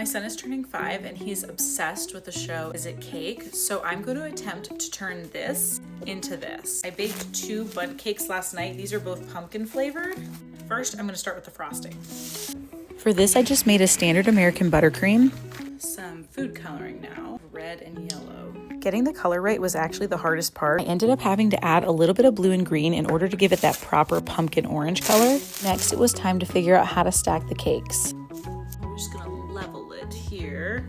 My son is turning 5 and he's obsessed with the show Is It Cake? So I'm going to attempt to turn this into this. I baked 2 Bundt cakes last night. These are both pumpkin flavored. First, I'm going to start with the frosting. For this, I just made a standard American buttercream. Some food coloring now, red and yellow. Getting the color right was actually the hardest part. I ended up having to add a little bit of blue and green in order to give it that proper pumpkin orange color. Next, it was time to figure out how to stack the cakes. I'm just gonna level it here.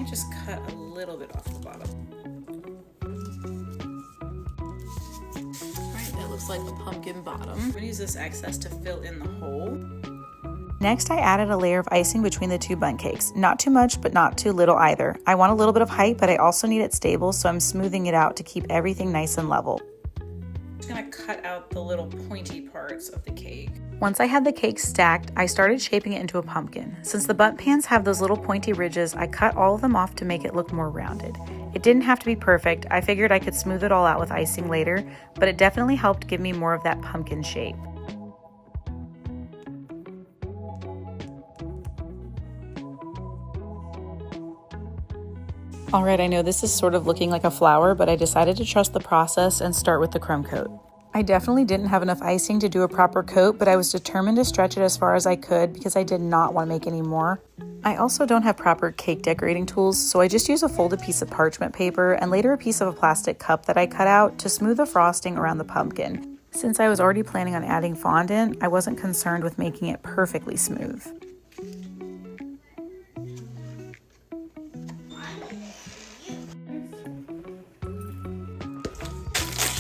I just cut a little bit off the bottom. All right, that looks like a pumpkin bottom. I'm gonna use this excess to fill in the hole. Next, I added a layer of icing between the 2 Bundt cakes. Not too much, but not too little either. I want a little bit of height, but I also need it stable, so I'm smoothing it out to keep everything nice and level. I'm just gonna cut out the little pointy parts of the cake. Once I had the cake stacked, I started shaping it into a pumpkin. Since the Bundt pans have those little pointy ridges, I cut all of them off to make it look more rounded. It didn't have to be perfect. I figured I could smooth it all out with icing later, but it definitely helped give me more of that pumpkin shape. All right, I know this is sort of looking like a flower, but I decided to trust the process and start with the crumb coat. I definitely didn't have enough icing to do a proper coat, but I was determined to stretch it as far as I could because I did not want to make any more. I also don't have proper cake decorating tools, so I just used a folded piece of parchment paper and later a piece of a plastic cup that I cut out to smooth the frosting around the pumpkin. Since I was already planning on adding fondant, I wasn't concerned with making it perfectly smooth.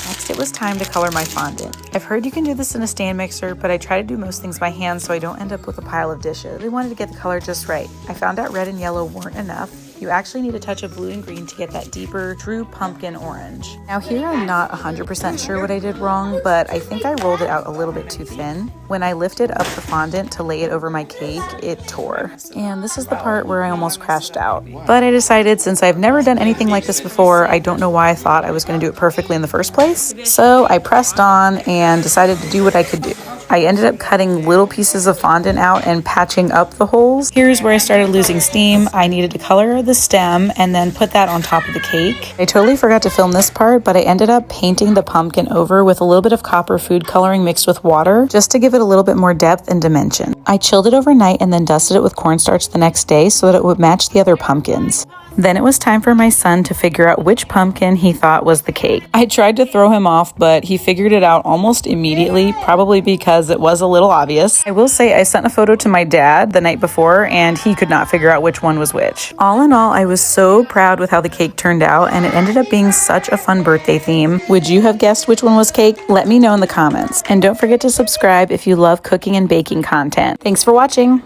Next, it was time to color my fondant. I've heard you can do this in a stand mixer, but I try to do most things by hand so I don't end up with a pile of dishes. I wanted to get the color just right. I found out red and yellow weren't enough. You actually need a touch of blue and green to get that deeper, true pumpkin orange. Now here I'm not 100% sure what I did wrong, but I think I rolled it out a little bit too thin. When I lifted up the fondant to lay it over my cake, it tore. And this is the part where I almost crashed out. But I decided since I've never done anything like this before, I don't know why I thought I was going to do it perfectly in the first place. So I pressed on and decided to do what I could do. I ended up cutting little pieces of fondant out and patching up the holes. Here's where I started losing steam. I needed to color the stem and then put that on top of the cake. I totally forgot to film this part, but I ended up painting the pumpkin over with a little bit of copper food coloring mixed with water just to give it a little bit more depth and dimension. I chilled it overnight and then dusted it with cornstarch the next day so that it would match the other pumpkins. Then it was time for my son to figure out which pumpkin he thought was the cake. I tried to throw him off, but he figured it out almost immediately, probably because it was a little obvious. I will say I sent a photo to my dad the night before and he could not figure out which one was which. All in all, I was so proud with how the cake turned out and it ended up being such a fun birthday theme. Would you have guessed which one was cake? Let me know in the comments. And don't forget to subscribe if you love cooking and baking content. Thanks for watching.